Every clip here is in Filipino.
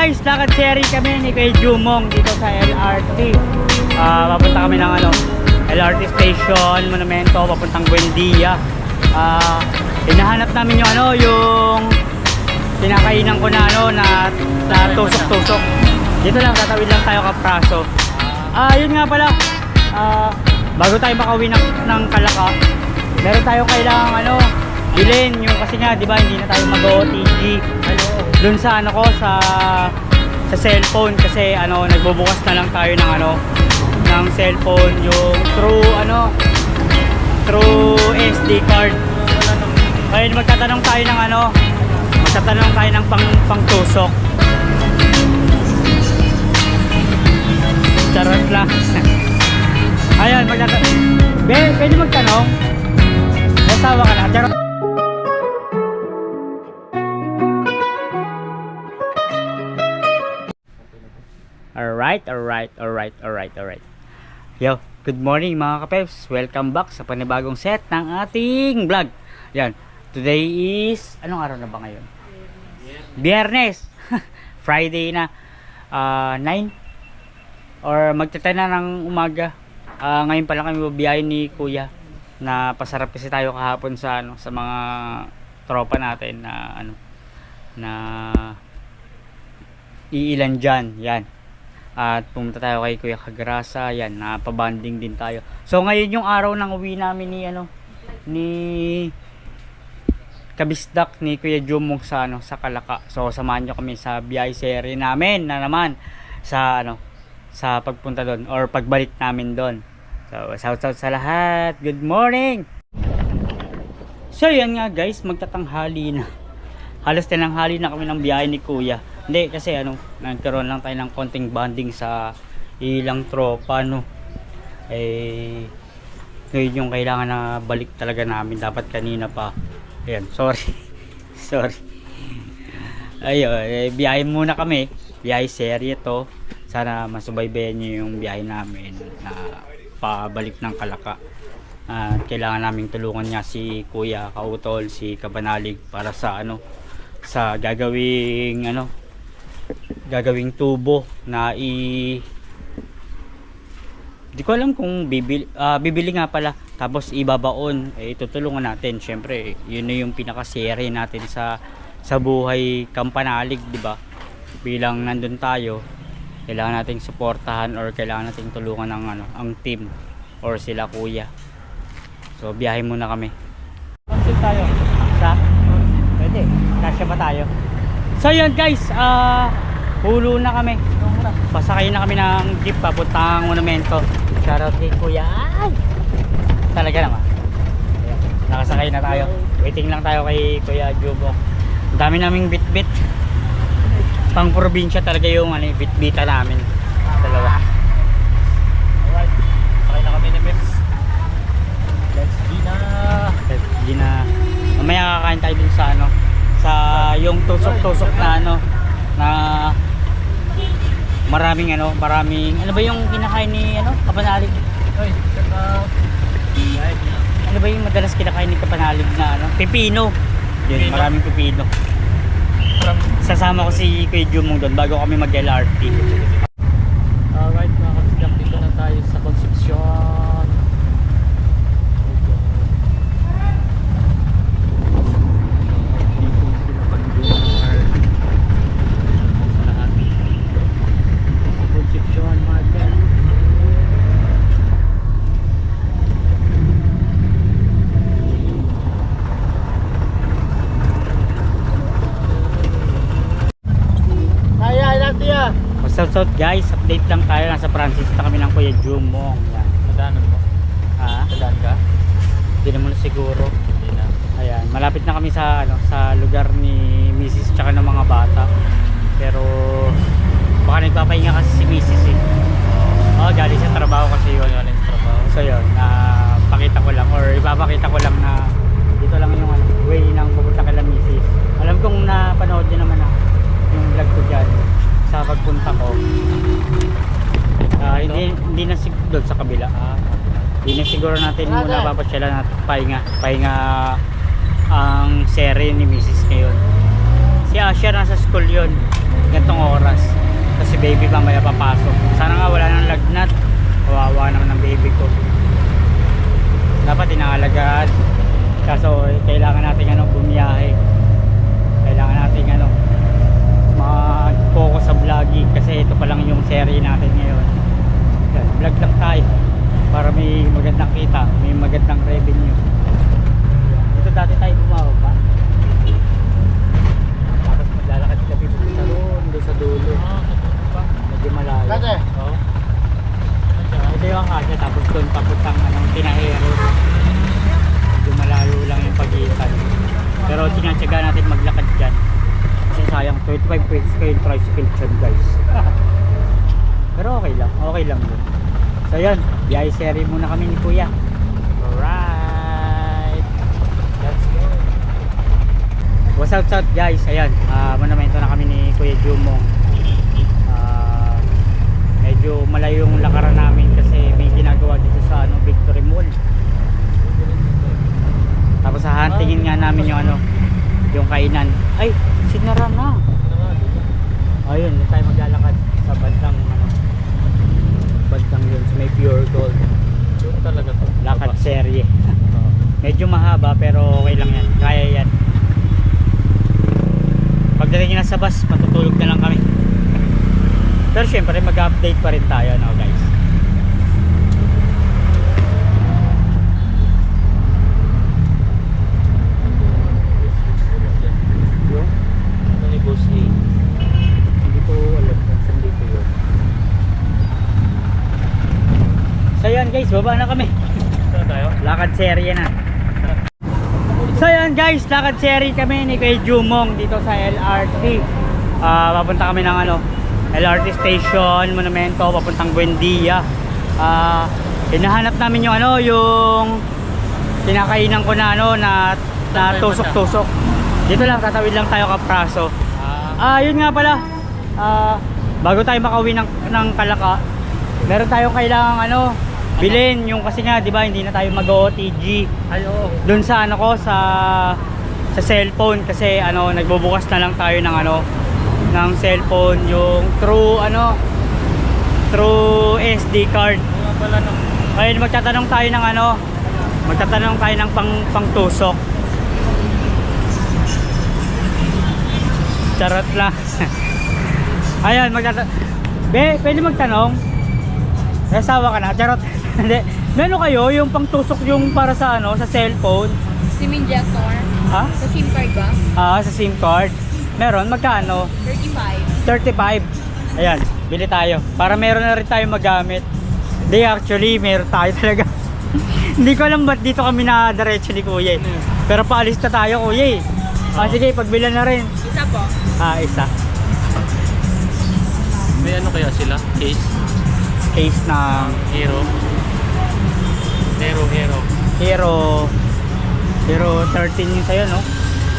guys, lakad series kami ni Kuya Jumong dito sa LRT. Papunta kami ng LRT station, Monumento, papuntang Buendia. Hinahanap namin yung yung pinakainan ko na na tusok-tusok. Dito lang, tatawid lang tayo Kapraso. Yun nga pala, bago tayo makauwi ng Kalaka, meron tayo kailangang bilhin yung, kasi nga di ba hindi na tayo mag-OTG dun sa sa cellphone, kasi nagbubukas na lang tayo ng cellphone yung through SD card. Ngayon magtatanong tayo ng pangtusok. Charot lang. Ayun, pwede magtanong. Nasawa ka na. Charot. Alright. Yo, good morning mga kapeps. Welcome back sa panibagong set ng ating vlog. Yan. Today is, anong araw na ba ngayon? Biyernes. Friday na. 9 or magte-10 na ng umaga. Ngayon pa lang kami biyahe ni Kuya. Na pasarap kasi tayo kahapon sa sa mga tropa natin na iilan dyan. Yan. At pumunta tayo kay Kuya Kagrasa. Yan, napabanding din tayo. So ngayon yung araw ng uwi namin ni Kabisdak ni Kuya Jumong sa Kalaka. So samahan nyo kami sa biyahe series namin na naman sa pagpunta doon or pagbalik namin doon. So shout out sa lahat. Good morning. So yan nga guys, magtatanghali na. Halos tinanghali na kami ng biyahe ni Kuya. Hindi kasi nagkaroon lang tayo ng konting bonding sa ilang tropa ngayon yung kailangan na balik talaga namin, dapat kanina pa. Ayan, sorry. Ayun, biyahe muna kami. Biyahe serye to. Sana masubaybayan nyo yung biyahe namin na pabalik ng Kalaka. Kailangan namin tulungan niya si Kuya Kautol, si Kabanalig para sa sa gagawing tubo na di ko alam kung bibili nga pala, tapos ibabaon. Tutulungan natin syempre, yun na yung pinaka-serie natin sa buhay Kampanalig, di ba? Bilang nandun tayo, kailangan nating suportahan or kailangan nating tulungan ng ang team or sila Kuya. So biyahe muna kami. Concept tayo sa pwede, kasya ba tayo? So yun guys, hulo na kami. Pasakay na kami ng jeep papuntang Monumento. Shoutout kay Kuya. Ay! Talaga naman. Ayan, nakasakay na tayo. Waiting lang tayo kay Kuya Jumong. Ang dami naming bit-bit. Pang probinsya talaga yung bit-bita namin. Dalawa. Alright. Sakay na kami ni Mips. Let's G na. Mamaya kakain tayo din sa yung tusok-tusok na maraming ano ba yung kinakain ni Kapanalig? Ano ba yung madalas kinakain ni Kapanalig na pipino? Yun, maraming pipino. Sasama ko si Kuya Jumong doon bago kami mag-LRT. Alright mga kapityak, dito na tayo sa Concepcion. Shout guys, update lang tayo. Nasa Francis na kami ng Kuya Jumong. Yan. Nadaanan mo? Nadaan ka? Hindi naman siguro. Hindi na. Ayan, malapit na kami sa sa lugar ni Mrs. tsaka ng mga bata. Pero baka nagpapahinga kasi si Mrs. Galing sa trabaho kasi yun. So yun, pakita ko lang or ipapakita ko lang na dito lang yung way ng pupunta kay Mrs. Alam kong napanood niyo naman yung vlog ko dyan sa pagpunta ko. Hindi na siguro doon sa kabila. Hindi na siguro natin muna papasyalan natin pahinga ang serye ni Mrs. ngayon. Si Asher nasa school yun. Gantong oras. Kasi baby mamaya papasok. Sana nga wala nang lagnat. Kawawa naman ng baby ko. Dapat inaalagaan. Kaso kailangan natin bumiyahe. Kailangan natin mag-focus sa vlogging. Kasi ito pa lang yung serie natin ngayon. Yan, vlog lang tayo. Para may magandang kita. May magandang revenue. Ito dati tayo bumaba. Tapos maglalakad kami doon sa dulo. Medyo malayo. Oo. Ito yung Acacia, tapos doon papuntang Tinajeros. Medyo malayo lang yung pagitan. Pero tinatsaga natin maglakad dyan. Kasi sayang 25 pesos kayo yung tricycle dyan guys. Pero okay lang yun. So yun, biyahe series muna kami ni Kuya. Alright, let's go. What's up guys, ayan, monumento na kami ni Kuya Jumong. Medyo malayo yung lakaran namin kasi may ginagawa dito sa Victory Mall. Tapos hahantingin nga namin yung kainan. Ay, sinara na. Ayun, tayo maglalakad sa bandang yun, so may pure gold. Yung talaga to. Lakad serye. Medyo mahaba pero okay lang yan. Kaya yan. Pagdating na sa bus, matutulog na lang kami. Pero syempre mag-update pa rin tayo guys. Yung? Ano ni Boss A? Hindi ko alam kung saan dito yun. So yan guys, baba na kami. Saan tayo? Lakad serye na. So yan guys, lakad serye kami ni Kuya Jumong dito sa LRT. Papunta kami ng LRT station, monumento, papuntang Buendia. Hinahanap namin yung yung kinakainan ko na tusok-tusok. Dito lang, tatawid lang tayo Kapraso. Yun nga pala. Bago tayo makauwi ng Kalaka, meron tayong kailangang bilhin yung kasi nga 'di ba hindi na tayo mag-OTG. Doon sa sa cellphone kasi nagbubukas na lang tayo ng cellphone yung through SD card. Ayun, magtatanong tayo ng pangtusok. Charot lang. Ayun, pwede magtanong. Nasawa ka na, charot. Hindi. Meron kayo yung pangtusok yung para sa sa cellphone? SIM injector? Ha? Sa SIM card ba? Sa SIM card. Meron, magkano? 35. Ayan, bili tayo. Para meron na rin tayo magamit. Hindi, actually, meron tayo talaga. Hindi ko alam ba't dito kami na diretso ni Kuya eh. Pero paalis na tayo Kuya eh. Sige, pagbilan na rin. Isa po? Isa. May kaya sila? Case ng Hero 13 yung sa'yo, no?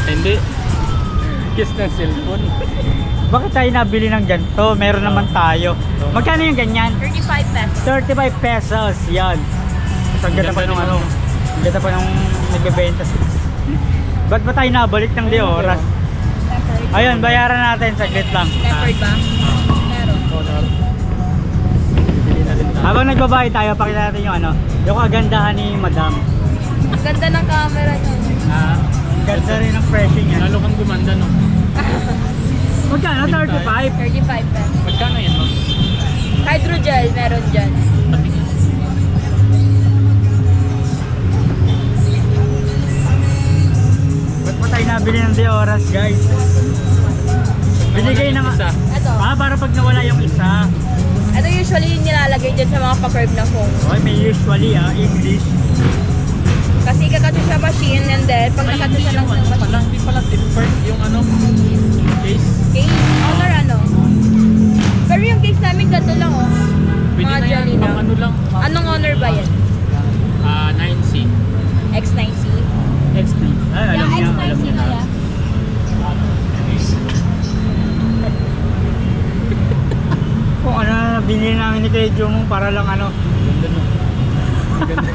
Hindi. Case ng cellphone. Bakit tayo nabili ng ganito? Meron naman tayo. Magkano yung ganyan? 35 pesos. 35 pesos. Yan. So, ang ganda pa nung ang ganda pa nung nagbebenta. Ba't ba tayo nabalik ng oras? Ayun, bayaran natin. Saglit lang. Leopard ba? Meron. Habang nagbabayad tayo, pakita natin yung kagandahan ni Madam. Ang ganda ng camera niya. Ang ganda rin ng pressing niya. Lalo kang gumanda, no? Magkano? 35? 35 pesos. Magkano yan, no? Hydrogel meron dyan. Ba't pa tayo nabili ng oras, guys? Binigay na nga. Ito. Para pag nawala yung isa. Ito usually yung nilalagay dyan sa mga pa-curve na phone. Okay, may usually English. Kasi kakatso sa machine and then pag nakatso siya lang sa machine. Hindi pala tempered yung case. Case? Honor Pero yung case namin ganito lang Pwede mga na yan, jelly pang lang. Anong honor ba yan? 9C. X9C? X9. Ay, alam niya, alam X9C niya na. kaya. Kung binili namin ni Kuya Jumong para lang Ganda no. Ganda.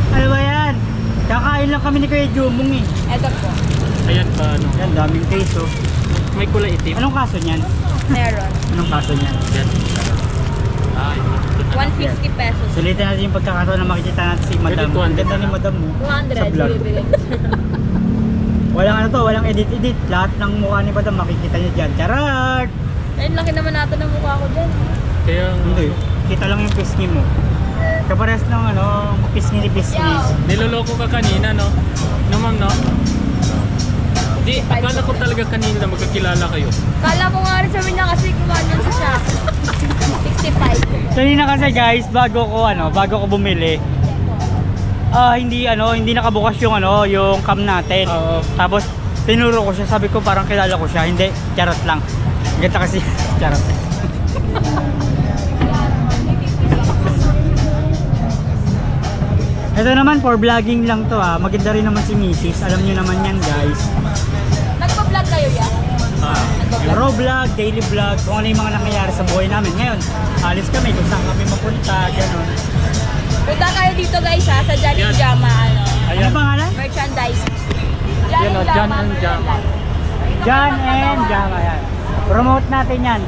Ano ba yan? Kakain Kakain lang kami ni Kuya Jumong eh. Ito po. Ayan pa, ano. Yan, daming case oh. May kulay itim. Anong kaso niyan? Meron. Anong kaso niyan? Yan. Ay, 150 pesos. Sulitin natin yung pagkakataon na makikita natin si Madam. Pwede Ang 200 ganda ni na. Madam mo. 200. Sa vlog. Bibili. Walang ano to, walang edit-edit. Lahat ng mukha ni Madam makikita niyo dyan. Charot! Ayun, laki naman natin ng mukha ko dyan. Kaya, Hindi. Kita lang yung pisngi mo. Kapares ng ano, pisngi ni pisngi. niloloko ka kanina, no? No, ma'am, no? Di, akala ko talaga kanina magkakilala kayo. Kala ko nga rin sabi niya kasi kumanan sa shop. 65. Kanina kasi guys, bago ko bumili, hindi nakabukas yung yung cam natin. Oo. Tapos tinuro ko siya, sabi ko parang kilala ko siya. Hindi, charot lang. Ganda kasi, charot. Ito naman for vlogging lang to Maganda rin naman si Mrs. Alam niyo naman yan guys. Nagpa-vlog kayo yan? Nagpa-vlog? Raw vlog, daily vlog, kung ano yung mga nangyayari sa buhay namin. Ngayon, alis kami kung saan kami mapunta, gano'n. Punta kayo dito guys ha, sa Jan Yan. and Jama, Ano pangalan? merchandise. Yan, o, Jan and Jama. John and Jama yan. Promote natin yan.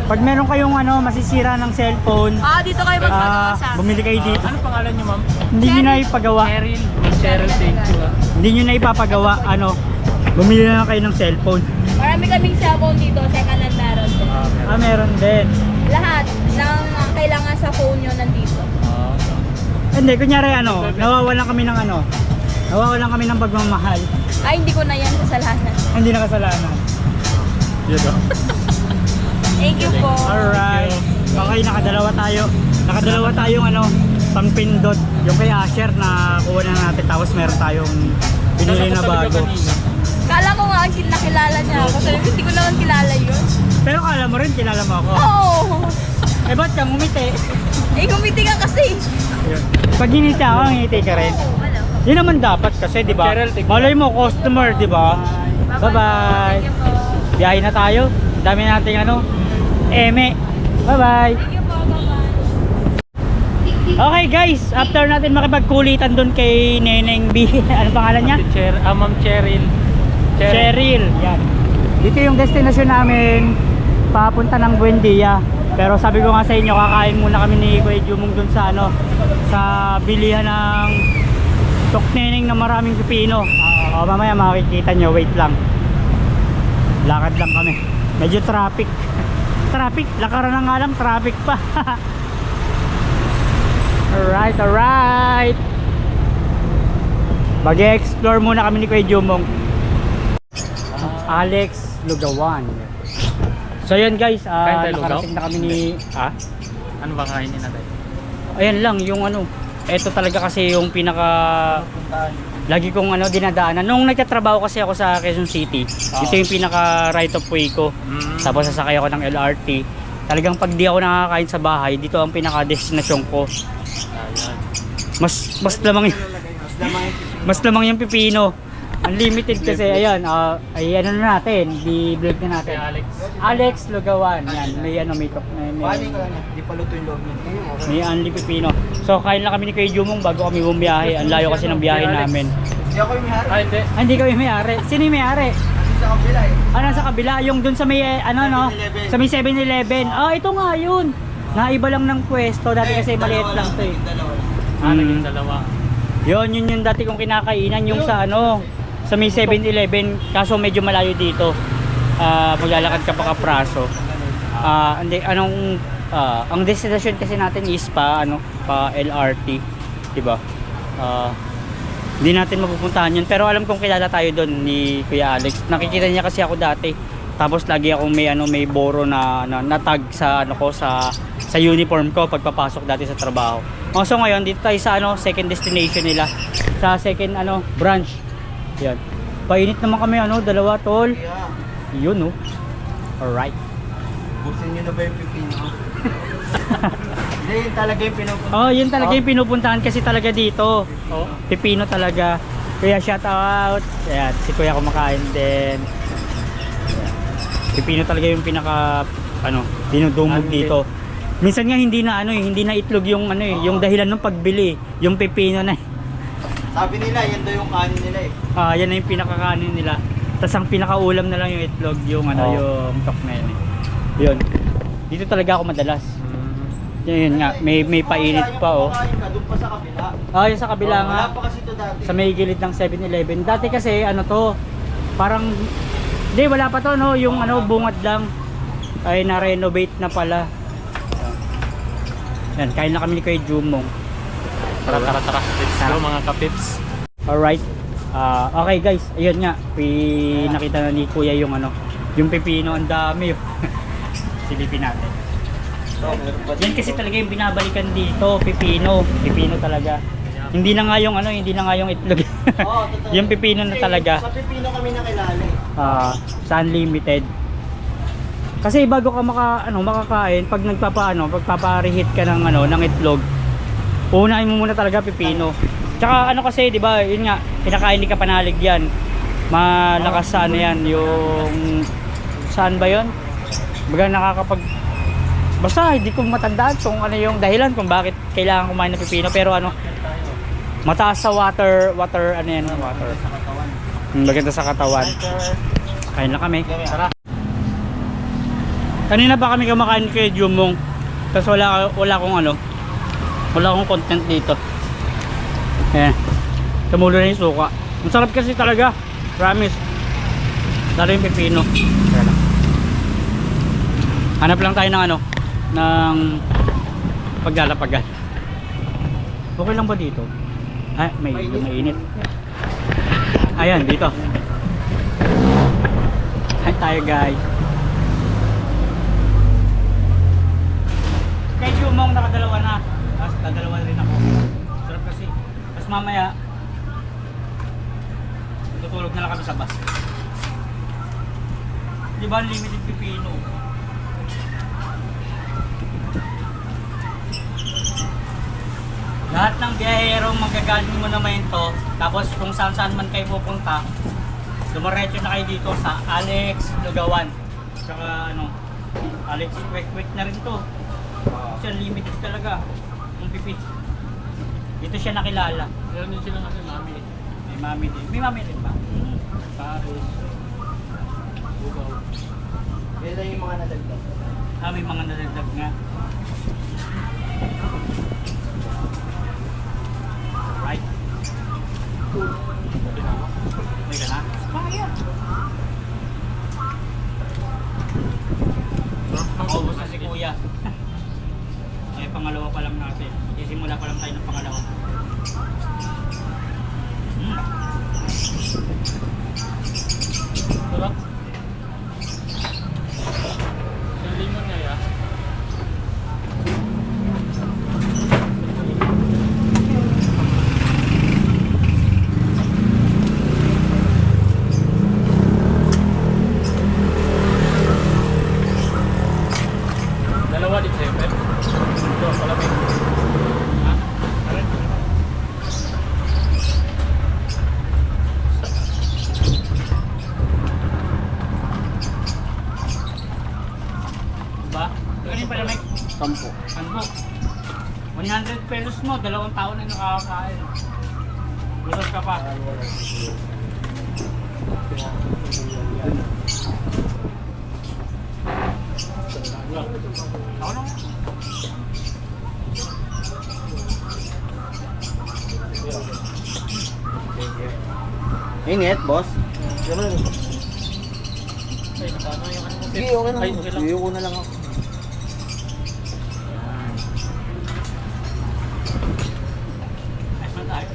Pag meron kayong masisira ng cellphone, Dito kayo magpagawa sa akin. bumili kayo dito. Ano pangalan niyo, ma'am? Hindi nyo na ipagawa. Cheryl. Cheryl, thank you. Hindi nyo na ipapagawa. Bumili na lang kayo ng cellphone. Marami kaming cellphone dito, second hand meron din. Meron din. Lahat ng kailangan sa phone nyo nandito. Hindi, kunyari nawawalan kami ng nawawalan kami ng pagmamahal. Ay, hindi ko na yan kasalanan. Hindi na kasalanan. Yan, o. Thank you po. Alright. Okay, nakadalawa tayong pangpindot. Yung kay Asher na kuha na natin. Tapos meron tayong binili na bago. Kala ko nga nakilala niya ako. Sabi ko, hindi ko naman kilala yun. Pero kala mo rin, kilala mo ako. Oo. Eh, ba't kang umiti? Kumiti ka kasi. Pag hiniti ako, ngiti ka rin. Wala. Yun naman dapat kasi, di ba? Cheryl, tignan. Malay mo, customer, di ba? Bye-bye. Thank you po. Biyahe na tayo. Dami nating eme. Bye-bye. Thank you po. Bye-bye. Okay guys, after natin makipagkulitan doon kay Neneng B. Ano pangalan niya? Ma'am Cheryl. Cheryl. Yan. Dito yung destination namin, papunta ng Buendia. Pero sabi ko nga sa inyo, kakain muna kami ni Kuya Jumong dun sa sa bilihan ng Tukneneng na maraming pipino. Mamaya makikita nyo, wait lang. Lakad lang kami. Medyo traffic. Lakaran na nga lang, traffic pa. Alright. Mag-explore muna kami ni Kuya Jumong. Alex Lugawan. So yun guys, Kain tayo, nakarating na kami ni Ano ba kainin natin? ayan lang yung eto talaga kasi yung pinaka lagi kong dinadaanan nung nagtatrabaho kasi ako sa Quezon City. Ito yung pinaka right of way ko. Tapos sasakay ako ng LRT. Talagang pag di ako nakakain sa bahay, dito ang pinaka destinasyon ko. Ayan. Mas lamang yung pipino. Unlimited kasi ayan, ay na natin, i-vlog na natin. Alex Lugawan, yan, may may Di pa luto yung loob niya. may unli pipino. So kain lang kami ni Kuya Jumong bago kami bumiyahe. Ang layo kasi ng biyahe namin. Hindi ako yung may-ari. Hindi. Hindi kami may-ari. Sino yung may-ari? Sa kabila eh. Sa kabila, yung dun sa may sa may 7-Eleven. Ito nga yun. Naiba lang ng pwesto dati kasi maliit lang 'to eh. Naging dalawa. Yun yung dati kong kinakainan yung sa sa may 7-Eleven, kaso medyo malayo dito. Maglalakad ka pa Kapraso. Ang destination kasi natin is pa LRT, 'di ba? Hindi natin mapupuntahan yun, pero alam kong kilala tayo doon ni Kuya Alex. Nakikita niya kasi ako dati. Tapos lagi akong may boro na tag sa sa uniform ko pagpapasok dati sa trabaho. So ngayon dito tayo sa second destination nila, sa second branch. Yan. Painit naman kami dalawa tol. Yun Alright. Busin nyo na ba yung pipino? Hindi, yun talaga yung pinupunta. Yun talaga yung pinupuntahan kasi talaga dito. Oh. Pipino talaga. Kuya shout out. Ayan, si Kuya kumakain din. Ayan. Pipino talaga yung pinaka dinudumog dito. Minsan nga hindi na itlog yung yung dahilan ng pagbili, yung pipino na. Sabi nila, yan daw yung kanin nila eh. Yan na yung pinakakanin nila. Tapos ang pinakaulam na lang yung itlog, yung ano, Oo. yung tok na yun. Yun. Dito talaga ako madalas. Yun nga, may painit pa oh. Kumakain ka, doon pa sa kabila. Yung sa kabila nga. Wala pa kasi ito dati. Sa may gilid ng 7-Eleven. Dati kasi ano to, parang hindi wala pa to no, yung ano bungad lang ay na-renovate na pala. Yan, kain na kami ni Kuya Jumong. Tara. Let's go mga kapips. Alright. Okay guys, ayun nga, nakita na ni Kuya yung ano, yung pipino, ang dami. Silipin natin. Yan kasi talaga yung binabalikan dito, pipino talaga. Hindi na nga yung ano, hindi na nga yung itlog. Oo, totoo. Yung pipino na Kasi talaga. Sa pipino kami nakilala eh. Sa unlimited. Kasi bago ka makakain, pag pagpapa-reheat ka ng ng itlog, unahin mo muna talaga pipino. Tsaka ano kasi, 'di ba? Yun nga, pinakain ni Kapanalig 'yan. Malakas sa ano 'yan, yung saan ba 'yon? Baga basta hindi ko matandaan kung ano yung dahilan kung bakit kailangan kumain ng pipino, pero mataas sa water ano yan, water. Maganda sa katawan. Kain na kami. Tara. Kanina pa kami kumakain kay Jumong. Tapos wala akong content dito. Tumulo na yung suka. Ang sarap kasi talaga. Promise. Lalo yung pipino. Tara lang. Hanap lang tayo ng paggalapagan. Okay lang ba dito? May init. Ayan, dito. Kain tayo guys. Kay Jumong nakadalawa na. Tapos dadalawa rin ako. Sarap kasi. Tapos mamaya tutulog na lang kami sa bus. Di ba unlimited pipino? Lahat ng biyaherong magagaling mo naman ito, tapos kung saan man kayo pupunta, dumiretso na kayo dito sa Alex Lugawan. Tsaka Alex Quick na rin to. Kasi unlimited talaga yung pipit. Dito siya nakilala. Meron din sila kasi mami. May mami din. May mami rin ba? Paris. Bugaw. Yan lang yung mga nadagdag. May mga nadagdag nga. Right. May ka na? Kaya. Maubos na si Kuya. Pangalawa pa lang natin. Isimula pa lang tayo ng pangalawa. Sarap. Yung limon niya ya. Dalawa di December. Ito, palamig. Ba? Ganun pala may 10. 100 pesos mo, 2 taon na nakakakain. Busog ka pa. Ako na. Init, boss. Ay, nakano yung ano mo? Sige, okay lang. Ay, okay lang. Sige, na lang ako. Ayos na tayo.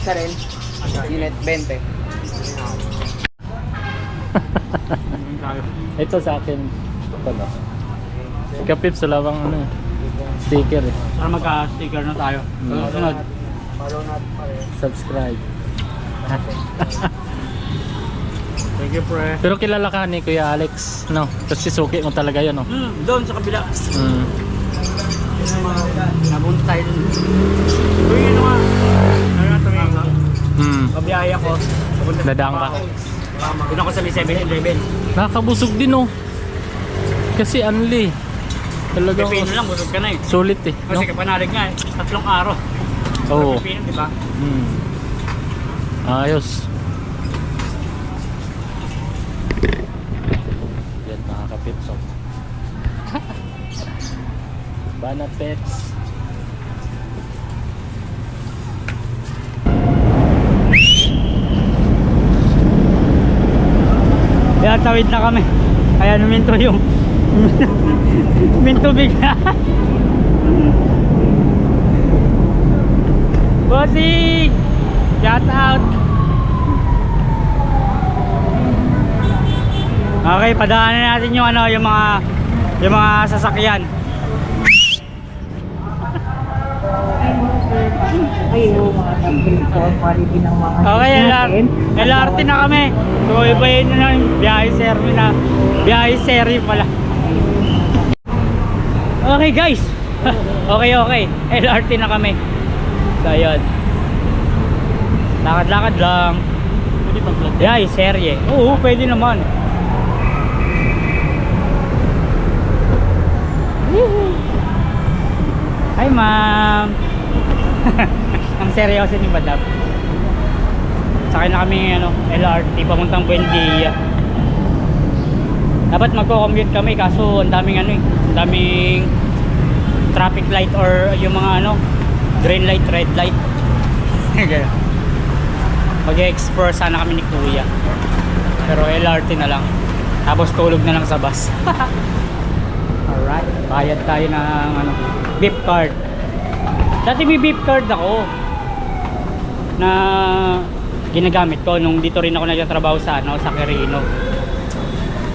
Isa rin. Init, 20. Ito sa akin. Ito na. Kapips, salawang sticker eh. Para magka-sticker na tayo. Sunod. Follow natin pa rin. Subscribe. Thank you, pre. Pero kilala ka ni Kuya Alex, no? Kasi suki mo talaga yun, no? Doon sa kabila. Mm. Nabunta tayo dun. Uy, ano nga? Ano nga tumingin? Mm. Kabiyaya ko. Dadaan ka. Doon ako sa may 7-Eleven. Nakakabusog din oh. Kasi anli. Talagang Pipino lang, busog ka na eh. sulit eh. No? Kasi kapanalig nga eh, 3 araw. Oo. Pipino, di ba? Ayos. Yan mga kapitso. Banat pets. Kaya tawid na kami. Kaya numinto yung minto bigla. Bossing! Shout out! Okay, padaanan natin yung ano, yung mga sasakyan. Ayo, mga kapitso, quality ng mga Okay, natin. LRT na kami. So, iba yun na yung biyahe seri na. Biyahe seri pala. Okay guys. Okay. LRT na kami. So, ayun. Lakad-lakad lang. Pwede pang vlog. Biyahe seri. Oo, pwede naman. Hi ma'am. Ang seryoso ni Madam. Sakay na kami ano, LRT papuntang Buendia. Dapat magko-commute kami kaso ang daming ano eh, ang daming traffic light or yung mga ano, green light, red light. Mag-explore sana kami ni Kuya. Pero LRT na lang. Tapos tulog na lang sa bus. Alright, bayad tayo ng ano, beep card. Dati may beep card ako na ginagamit ko nung dito rin ako nagtatrabaho sa ano, sa Quirino.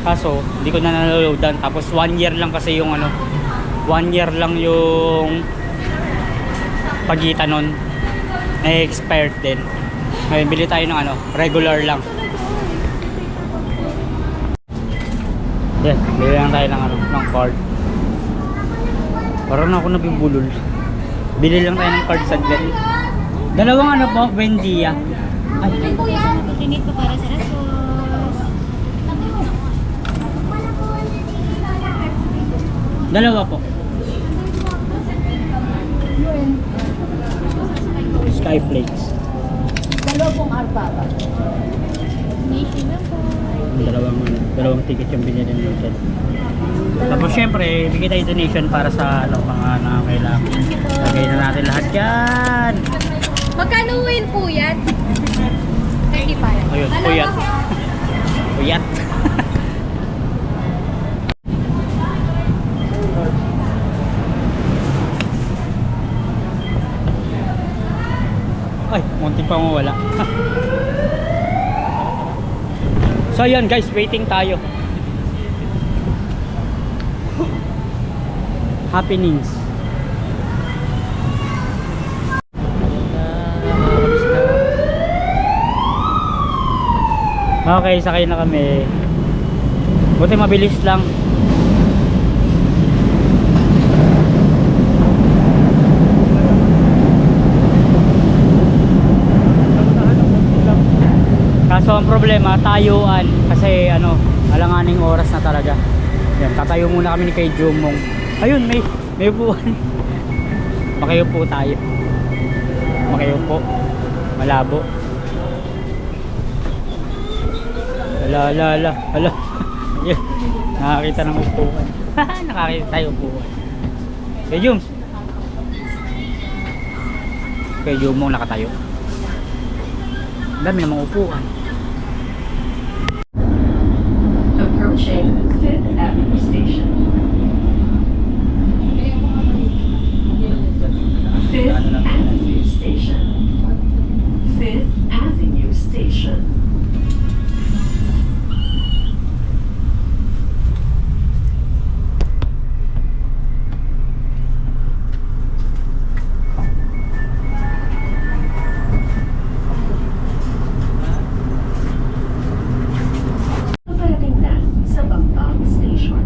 Kaso hindi ko na naloloadan. Tapos 1 year lang kasi yung ano, 1 year lang yung pagitan nun. Na-expired din. Ngayon bili tayo ng ano, regular lang. Yan, bili lang tayo ng ano, ng card. Parang ako nabibulol. Bili lang tayo ng card saglit. Dalawang ano po, Buendia. Ay, Pinit ko para sa asos. dalawa po. Skyflakes. Dalawang ticket yung binili natin. Tapos syempre, bigay tayo donation para sa ano, mga nangangailangan. Lagay na natin lahat yan. Magkano win po yan? 35. Ayun, puyat. Puyat. Ay, munti pa mawala. So yun guys, waiting tayo. Happenings. Okay, sakay na kami. Buti mabilis lang. Kaso ang problema, tayuan. Kasi ano, alanganing oras na talaga. Yan, tatayo muna kami ni kay Jumong. Ayun, may upuan. Makiupo tayo. Makiupo. Malabo. Ala. Ayun, nakakita ng upuan. Nakakita tayo upuan. Kay Jum. Kay Jumong nakatayo. Ang dami namang upuan. Approaching 5th Avenue Station. 5th Avenue Station. 5th Avenue Station. Parating na sa Bambang Station.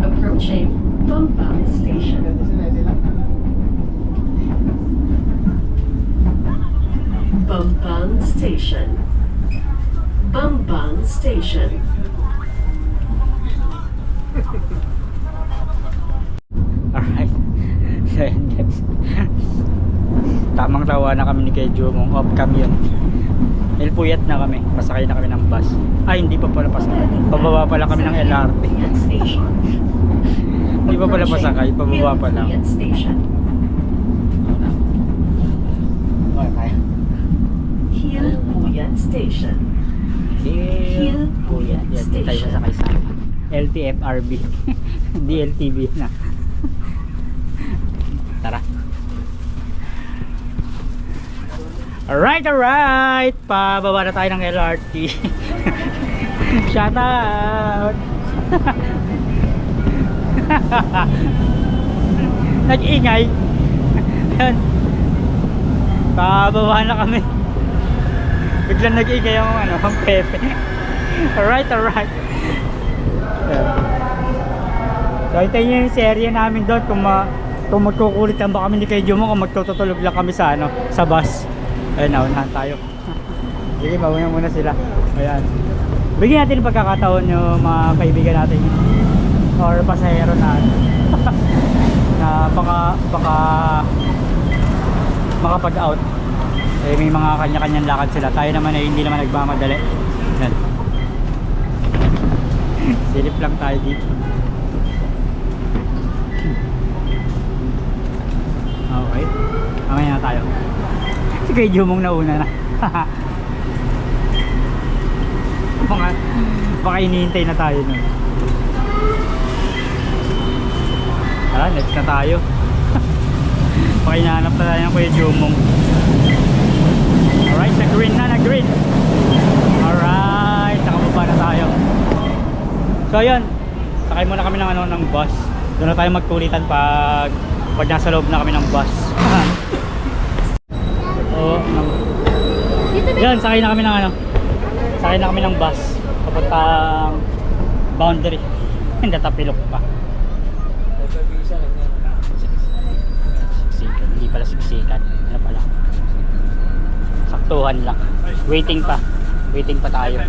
Approaching Bambang Station. Bambang Station. Station. Alright. So yan guys. Tamang tawa na kami ni Kedjo mong off cam yun. Puyat na kami. Pasakay na kami ng bus. Ay, hindi pa pala pasakay. Pababa pala kami ng LRT. Station. Hindi pa pala pasakay. Pababa pa lang. Station. Okay. Hilpuyat Station. Hilpuyat. Yan, di tayo sasakay sa LTFRB. DLTV na. Tara. Alright. Pababa na tayo ng LRT. Shout out. Nag-ingay. Yan. Pababa na kami. Biglang nag-ingay ang Pepe. Alright. So hintayin nyo yung serye namin doon kung magkukulitan ba kami ni Kedjo mo, kung magtutulog lang kami sa sa bus. Ayun, naunahan tayo. Sige, mauna muna sila. Ayan. Bigyan natin yung pagkakataon yung mga kaibigan natin or pasahero natin na baka makapag-out. Eh, may mga kanya-kanyang lakad sila. Tayo naman ay hindi naman nagmamadali. Ayan. Silip lang tayo dito. Okay. Mamaya na tayo. Si Kedjo mong nauna na. Baka hinihintay na tayo nun. Tara, next na tayo. Baka hinahanap na tayo ng Kedjo mong. Alright, nag-green. Alright, nakababa na tayo. So ayun, sakay muna kami ng bus. Doon na tayo magkulitan pag nasa loob na kami ng bus. Yan, sakay na kami ng bus papuntang Boundary. Natapilok pa. Siksikan, hindi pala siksikan. Ano pala? Saktuhan lang. Waiting pa tayo.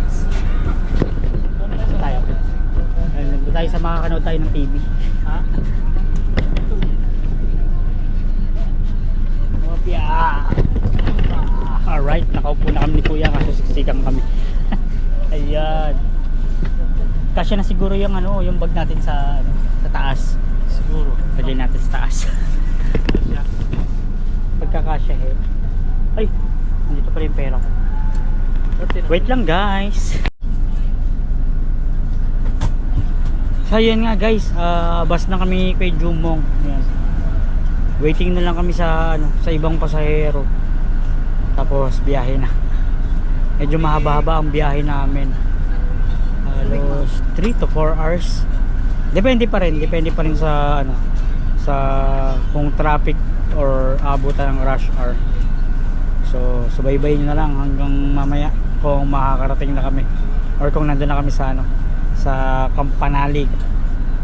Nandun tayo sa makakanood tayo ng TV. Ha? Alright, nakaupo na kami ni Kuya kasi siksikan kami. Ayan. Kasya na siguro yung yung bag natin sa taas. Siguro. Lagay natin sa taas. Pagkakasya Ay, nandito pa rin yung pera ko. Wait lang guys. So yun nga guys, bus na kami kay Jumong. Ayan. Waiting na lang kami sa ibang pasahero. Tapos biyahe na. Medyo mahaba-haba ang biyahe namin. Halos 3 to 4 hours. Depende pa rin sa sa kung traffic or abutan ng rush hour. So subaybayin nyo na lang hanggang mamaya kung makakarating na kami or kung nandun na kami sa sa Kampanalig.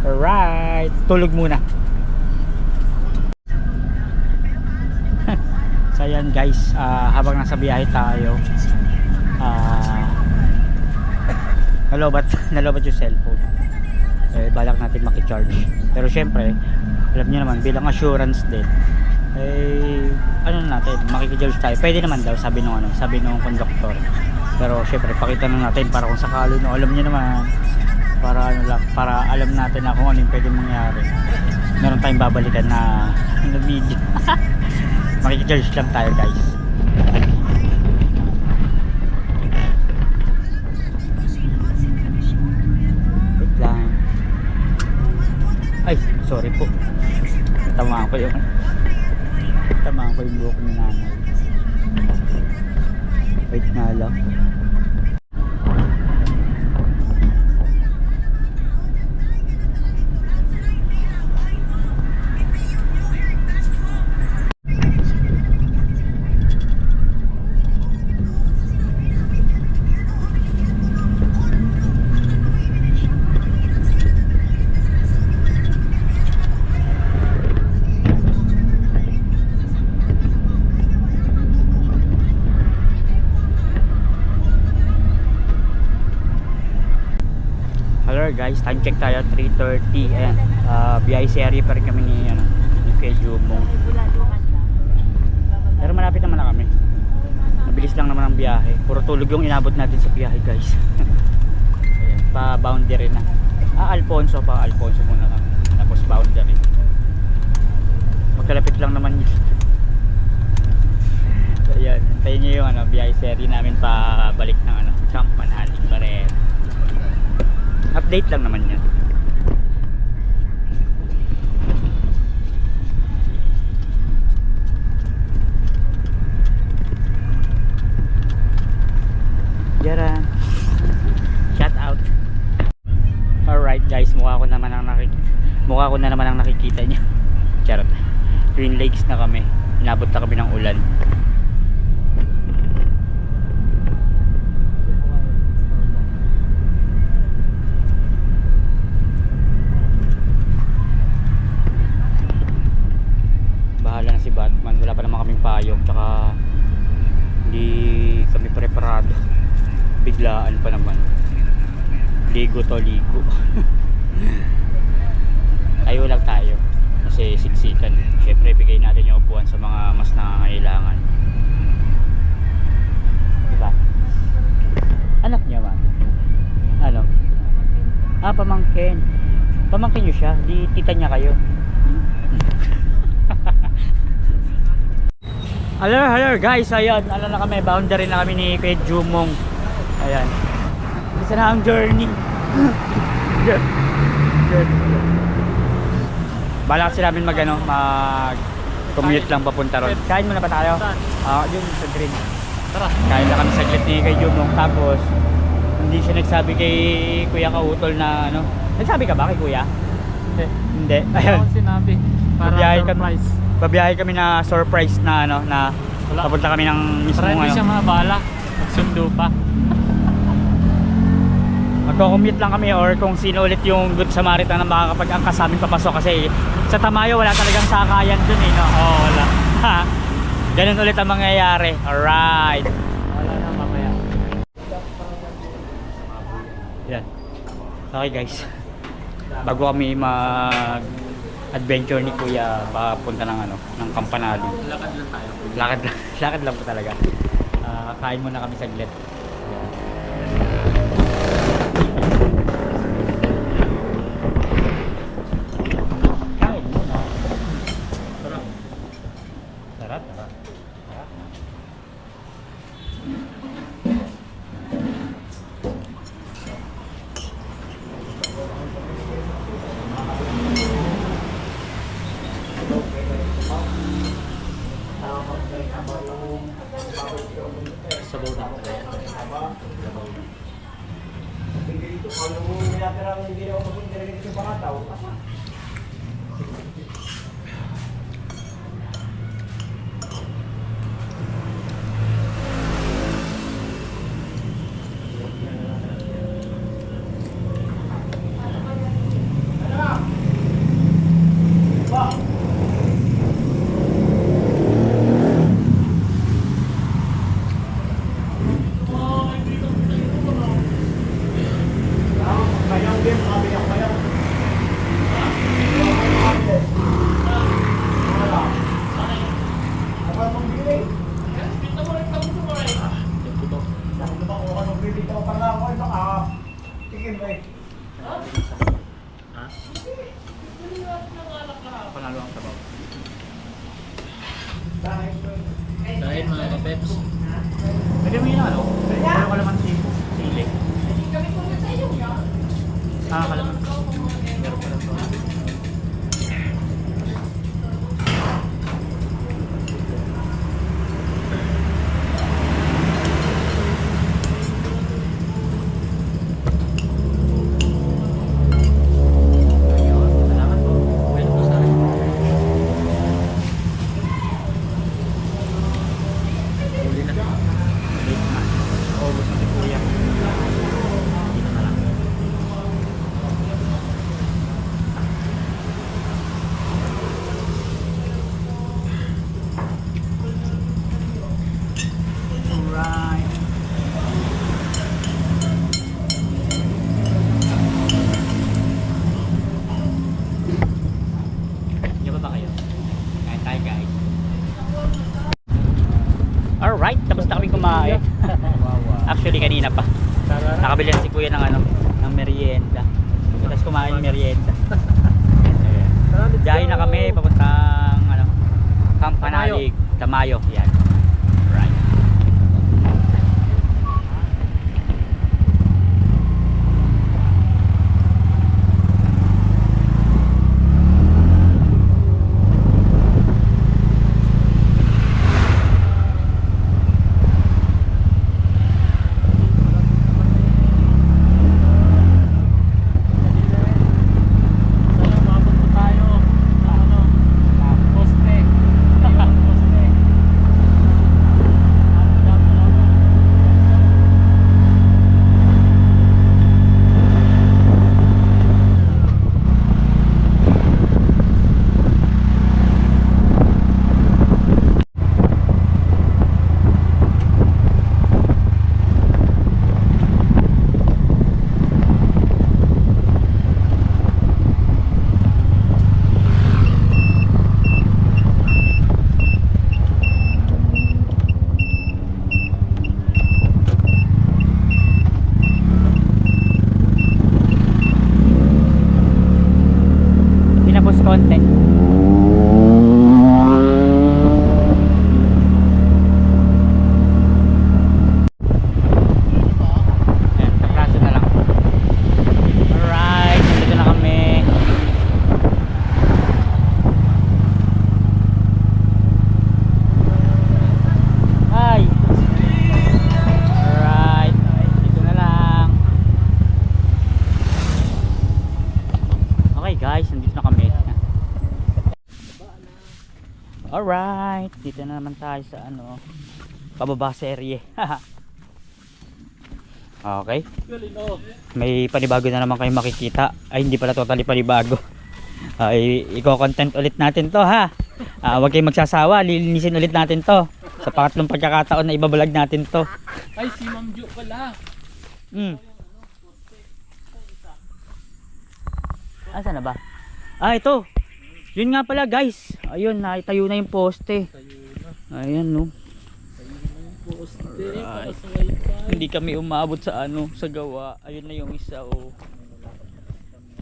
Alright, tulog muna. So ayan guys, habang nasa biyahe tayo, nalobat yung cellphone. Balak natin maki-charge. Pero syempre, alam niyo naman, bilang assurance din, natin, makiki-charge tayo. Pwede naman daw, sabi nung conductor. Pero syempre, pakita na natin para kung sakali, alam niyo naman, para alam natin na kung ano yung pwede mangyari. Meron tayong babalikan na video. Makiki-charge lang tayo guys. Wait lang. Ay, sorry po. Tamaan ko yung buhok ni nanay. Wait nga lang. guys, time check tayo 3:30. Ayan, biyahe serie pa rin kami ni Kuya Jumong. Pero malapit naman na kami. Mabilis lang naman ang biyahe. Puro tulog yung inabot natin sa biyahe guys. Ayan, pa boundary na. Alfonso muna kami. Tapos boundary. Magkalapit lang naman yun. So ayan, hintayin nyo yung biyahe serie namin pa balik ng Campanales pa rin. Update lang naman yan. Yaran. Shout out. Alright guys, mukha ko na naman ang nakikita niyo. Charot. Green Lakes na kami. Inabot na kami ng ulan. Bahala na si Batman. Wala pa naman kaming payong, tsaka hindi kami preparado. Biglaan pa naman. Ligo to ligo. Tayo lang tayo kasi siksikan. Syempre bigay natin yung upuan sa mga mas nangangailangan, diba? Anak niya man pamangkin nyo siya, di tita niya kayo. Hello guys, ayan, na kami, boundary na kami ni Kuya Jumong. Ayan, isa na ang journey. Bala kasi namin mag commute lang papunta ron. Kain muna ba tayo? Yun sa green. Tara. Kain lang kami saglit ni Kuya Jumong. Tapos hindi siya nagsabi kay Kuya Kautol na nagsabi ka ba kay Kuya? Hindi. Ayun. Ako sinabi para surprise. Babiyahe kami na surprise na na papunta kami ng mismo para hindi siya mabala. Magsundo pa. Magko-commute lang kami, or kung sino ulit yung Good Samaritan na makakapag-angkas sa amin papasok, kasi sa Tamayo wala talagang sakayan dun wala. Ganun ulit ang mangyayari. Alright. Wala na mamaya. Yan. Okay guys, bago kami mag-adventure ni Kuya papunta ng Campanales. Lakad lang tayo. Lakad lang po talaga. Kain muna kami saglit. Kain muna. Sarap. Sabaw na. Kalau mo minatirang hindi na ako maging sa mga tao, Panalo ang sabaw. Dahil mga kapeps. Pwede mo yun Pero kalaman sili. Kalaman. Meron pala ito. tayo guys. Alright, tapos na kami kumain. Actually kanina pa. Nakabili na si kuya ng ano, ng merienda. Tapos kumain merienda. Diyan na kami papuntang ano, Campanalig, Tamayo. Yan. Right. Pinapos konti. Ayan, kapraso na lang. Alright, nandito na kami. Hi! Alright, dito na lang. Okay guys, nandito na kami. Alright, dito na naman tayo sa ano, pababa serye. Okay. May panibago na naman kayong makikita. Ay, hindi pala totally panibago. Iko-content ulit natin to ha. Huwag kayong magsasawa, lilinisin ulit natin to. Sa pangatlong pagkakataon na ibabalag natin to. Ay, si Ma'am Jo pala. Asa na ba? Ito. Yun nga pala guys. Ayun, naitayo na yung poste. Ayan no. Right. Hindi kami umabot sa ano, sa gawa. Ayun na yung isa oh.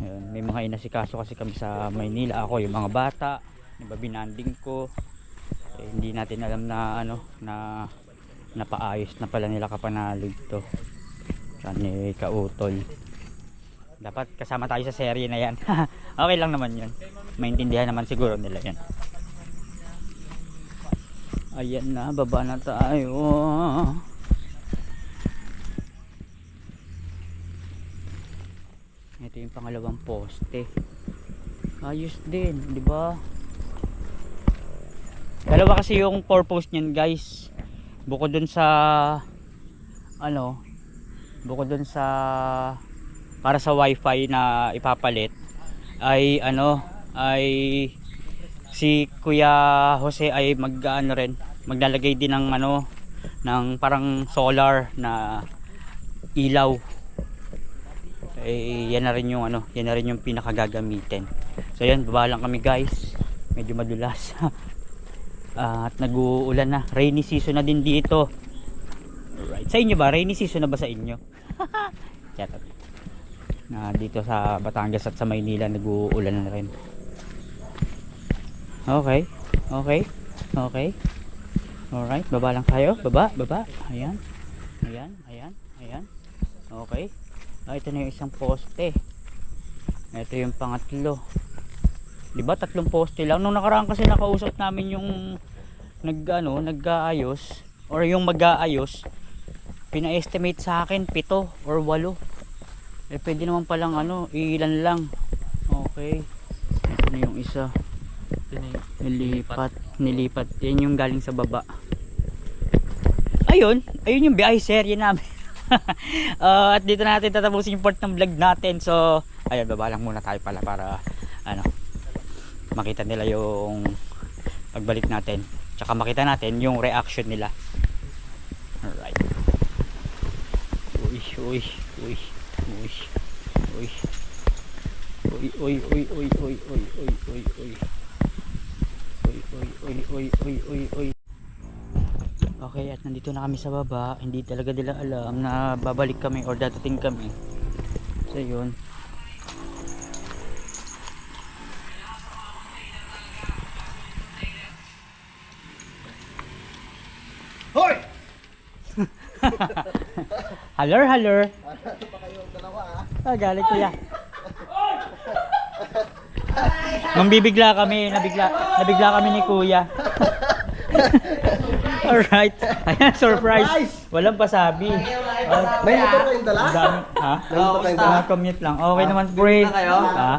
Ayun, may mga inasikaso kasi kami sa Maynila. Ako, yung mga bata, yung binanding ko. Hindi natin alam na ano, na napaayos na pala nila Kapanalig to. Saan ni Kautol. Dapat kasama tayo sa serye na yan. Okay lang naman yun. Maintindihan naman siguro nila yan. Ayan na, baba na tayo. Ito yung pangalawang poste. Ayos din, di ba? Dalawa kasi yung purpose niyan, guys. Bukod dun sa ano, bukod dun sa para sa wifi na ipapalit ay ano, ay si Kuya Jose ay mag-ano rin, maglalagay din ng ano, ng parang solar na ilaw. Yan na rin yung ano, yan na rin yung pinakagagamitin. So yan, baba lang kami guys. Medyo madulas. At nag-uulan na. Rainy season na din dito. Alright. Sa inyo ba? Rainy season na ba sa inyo? Dito sa Batangas at sa Maynila nag-uulan na rin. Okay. Okay. Okay. Alright. Baba lang tayo. Baba. Baba. Ayan. Ayan. Ayan. Ayan. Okay. Ito na yung isang poste. Ito yung pangatlo. Diba? 3 poste lang. Nung nakaraan kasi nakausap namin yung nag-aayos or yung mag-aayos. Pina-estimate sa akin 7 or 8. Pwede naman palang ano, ilan lang. Okay. Ito na yung isa. Nilipat. Yan yung galing sa baba. Ayun yung biyahe serye namin. At dito natin tatapusin yung part ng vlog natin. So, ayun, baba lang muna tayo pala para ano, makita nila yung pagbalik natin. Tsaka makita natin yung reaction nila. Alright. Uy. Uy. Okay, at nandito na kami sa baba. Hindi talaga nila alam na babalik kami or dadating kami. So yun. Hoy! Haller. Galing kuya. Mambibigla kami, nabigla kami ni kuya. Alright. Ayan, surprise. Walang pasabi. May motor kayong dala? Ang dami. Ha? May motor kayong dala? Commute lang. Okay naman, pre. na kayo? Ha?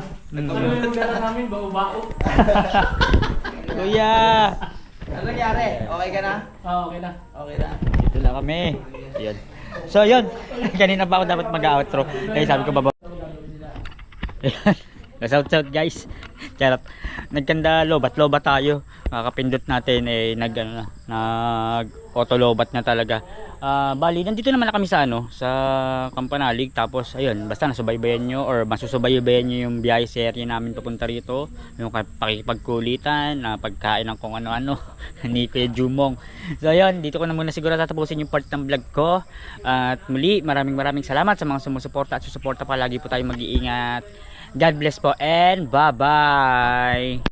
namin bao-bao. Kuya. Ano nangyari? Okay ka na? Okay na. Okay na. Dito lang kami. Ayan. So, yun. Kanina pa ako dapat mag-outro. Eh, sabi ko baba. Ayan. Shout guys. Charot. Nagkanda lobat tayo. Kakapindot natin eh nag auto lobat na talaga. Bali nandito naman na kami sa sa Campanalig, tapos ayun, basta nasubaybayan nyo or masusubaybayan nyo yung biyahe serye namin papunta rito, yung pakikipagkulitan, pagkain ng kung ano-ano ni Kuya Jumong. So ayun, dito ko na muna siguro tatapusin yung part ng vlog ko. At muli, maraming salamat sa mga sumusuporta at susuporta. Palagi po tayo mag-iingat. God bless po and bye-bye!